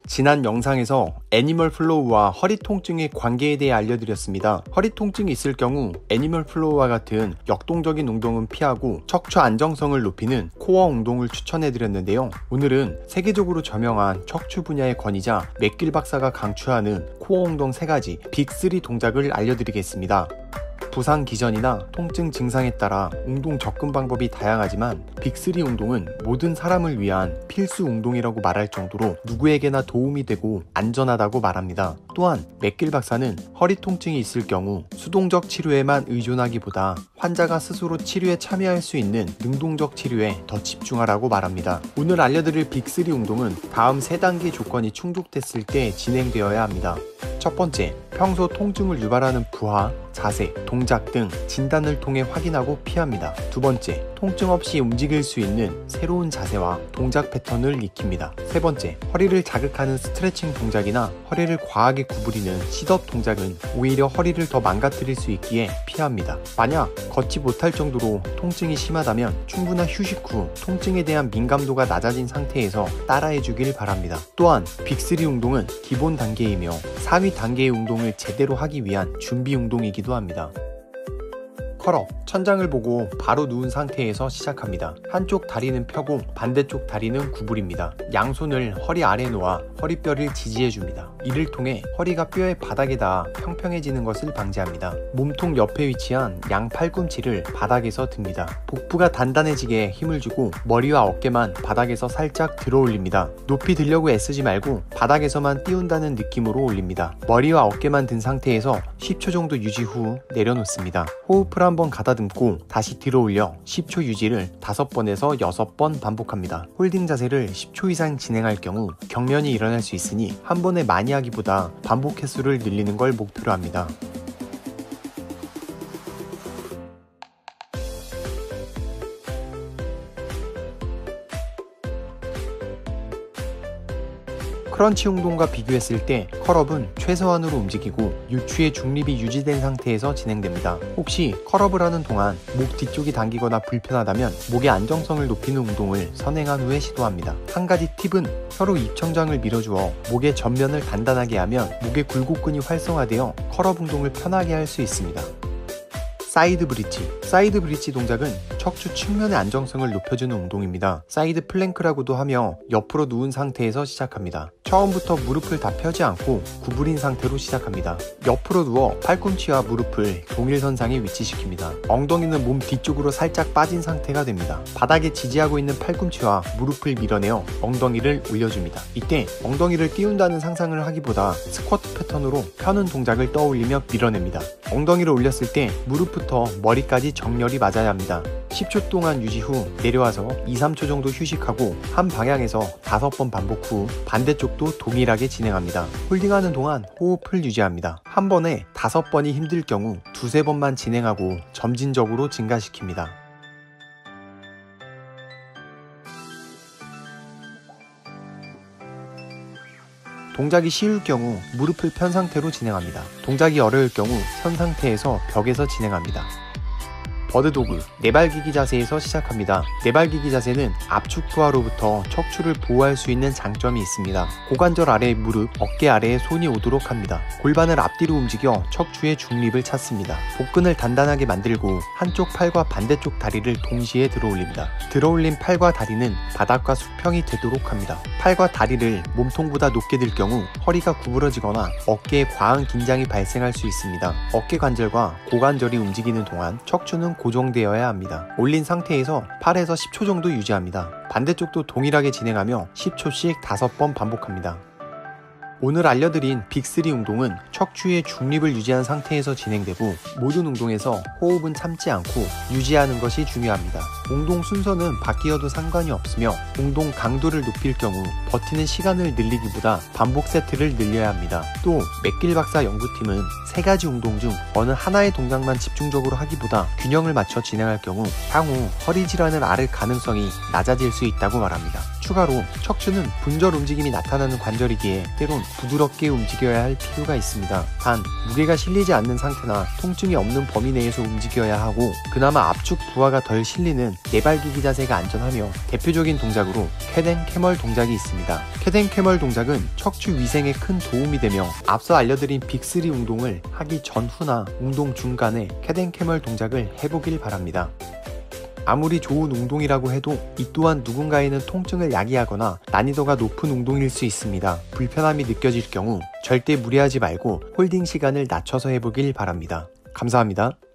지난 영상에서 애니멀 플로우와 허리 통증의 관계에 대해 알려드렸습니다. 허리 통증이 있을 경우 애니멀 플로우와 같은 역동적인 운동은 피하고 척추 안정성을 높이는 코어 운동을 추천해드렸는데요. 오늘은 세계적으로 저명한 척추 분야의 권위자 맥길 박사가 강추하는 코어 운동 3가지 빅3 동작을 알려드리겠습니다. 부상 기전이나 통증 증상에 따라 운동 접근 방법이 다양하지만 빅3 운동은 모든 사람을 위한 필수 운동이라고 말할 정도로 누구에게나 도움이 되고 안전하다고 말합니다. 또한 맥길 박사는 허리 통증이 있을 경우 수동적 치료에만 의존하기보다 환자가 스스로 치료에 참여할 수 있는 능동적 치료에 더 집중하라고 말합니다. 오늘 알려드릴 빅3 운동은 다음 3단계 조건이 충족됐을 때 진행되어야 합니다. 첫 번째, 평소 통증을 유발하는 부하, 자세, 동작 등 진단을 통해 확인하고 피합니다. 두 번째, 통증 없이 움직일 수 있는 새로운 자세와 동작 패턴을 익힙니다. 세 번째, 허리를 자극하는 스트레칭 동작이나 허리를 과하게 구부리는 시트업 동작은 오히려 허리를 더 망가뜨릴 수 있기에 피합니다. 만약 걷지 못할 정도로 통증이 심하다면 충분한 휴식 후 통증에 대한 민감도가 낮아진 상태에서 따라해 주길 바랍니다. 또한 빅3 운동은 기본 단계이며 상위 단계의 운동을 제대로 하기 위한 준비 운동이기도 합니다. 컬업, 천장을 보고 바로 누운 상태에서 시작합니다. 한쪽 다리는 펴고 반대쪽 다리는 구부립니다. 양손을 허리 아래에 놓아 허리뼈를 지지해줍니다. 이를 통해 허리가 뼈의 바닥에 닿아 평평해지는 것을 방지합니다. 몸통 옆에 위치한 양 팔꿈치를 바닥에서 듭니다. 복부가 단단해지게 힘을 주고 머리와 어깨만 바닥에서 살짝 들어 올립니다. 높이 들려고 애쓰지 말고 바닥에서만 띄운다는 느낌으로 올립니다. 머리와 어깨만 든 상태에서 10초 정도 유지 후 내려놓습니다. 호흡을 한번 가다듬고 다시 들어 올려 10초 유지를 5번에서 6번 반복합니다. 홀딩 자세를 10초 이상 진행할 경우 경련이 일어날 수 있으니 한 번에 많이 하기보다 반복 횟수를 늘리는 걸 목표로 합니다. 크런치 운동과 비교했을 때 컬업은 최소한으로 움직이고 유추의 중립이 유지된 상태에서 진행됩니다. 혹시 컬업을 하는 동안 목 뒤쪽이 당기거나 불편하다면 목의 안정성을 높이는 운동을 선행한 후에 시도합니다. 한 가지 팁은 혀로 입천장을 밀어주어 목의 전면을 단단하게 하면 목의 굴곡근이 활성화되어 컬업 운동을 편하게 할 수 있습니다. 사이드 브릿지. 사이드 브릿지 동작은 척추 측면의 안정성을 높여주는 운동입니다. 사이드 플랭크라고도 하며 옆으로 누운 상태에서 시작합니다. 처음부터 무릎을 다 펴지 않고 구부린 상태로 시작합니다. 옆으로 누워 팔꿈치와 무릎을 동일선상에 위치시킵니다. 엉덩이는 몸 뒤쪽으로 살짝 빠진 상태가 됩니다. 바닥에 지지하고 있는 팔꿈치와 무릎을 밀어내어 엉덩이를 올려줍니다. 이때 엉덩이를 띄운다는 상상을 하기보다 스쿼트 패턴으로 펴는 동작을 떠올리며 밀어냅니다. 엉덩이를 올렸을 때 무릎부터 머리까지 정렬이 맞아야 합니다. 10초 동안 유지 후 내려와서 2-3초 정도 휴식하고 한 방향에서 5번 반복 후 반대쪽도 동일하게 진행합니다. 홀딩하는 동안 호흡을 유지합니다. 한 번에 5번이 힘들 경우 2-3번만 진행하고 점진적으로 증가시킵니다. 동작이 쉬울 경우 무릎을 편 상태로 진행합니다. 동작이 어려울 경우 선 상태에서 벽에서 진행합니다. 버드도그, 네발기기 자세에서 시작합니다. 네발기기 자세는 압축 부하로부터 척추를 보호할 수 있는 장점이 있습니다. 고관절 아래의 무릎, 어깨 아래에 손이 오도록 합니다. 골반을 앞뒤로 움직여 척추의 중립을 찾습니다. 복근을 단단하게 만들고 한쪽 팔과 반대쪽 다리를 동시에 들어 올립니다. 들어 올린 팔과 다리는 바닥과 수평이 되도록 합니다. 팔과 다리를 몸통보다 높게 들 경우 허리가 구부러지거나 어깨에 과한 긴장이 발생할 수 있습니다. 어깨 관절과 고관절이 움직이는 동안 척추는 고정되어야 합니다. 올린 상태에서 8에서 10초 정도 유지합니다. 반대쪽도 동일하게 진행하며 10초씩 5번 반복합니다. 오늘 알려드린 빅3 운동은 척추의 중립을 유지한 상태에서 진행되고 모든 운동에서 호흡은 참지 않고 유지하는 것이 중요합니다. 운동 순서는 바뀌어도 상관이 없으며 운동 강도를 높일 경우 버티는 시간을 늘리기보다 반복 세트를 늘려야 합니다. 또 맥길 박사 연구팀은 3가지 운동 중 어느 하나의 동작만 집중적으로 하기보다 균형을 맞춰 진행할 경우 향후 허리 질환을 앓을 가능성이 낮아질 수 있다고 말합니다. 추가로 척추는 분절 움직임이 나타나는 관절이기에 때론 부드럽게 움직여야 할 필요가 있습니다. 단, 무게가 실리지 않는 상태나 통증이 없는 범위 내에서 움직여야 하고 그나마 압축 부하가 덜 실리는 네발기기 자세가 안전하며 대표적인 동작으로 캣 앤 캐멀 동작이 있습니다. 캣 앤 캐멀 동작은 척추 위생에 큰 도움이 되며 앞서 알려드린 빅3 운동을 하기 전후나 운동 중간에 캣 앤 캐멀 동작을 해보길 바랍니다. 아무리 좋은 운동이라고 해도 이 또한 누군가에는 통증을 야기하거나 난이도가 높은 운동일 수 있습니다. 불편함이 느껴질 경우 절대 무리하지 말고 홀딩 시간을 낮춰서 해보길 바랍니다. 감사합니다.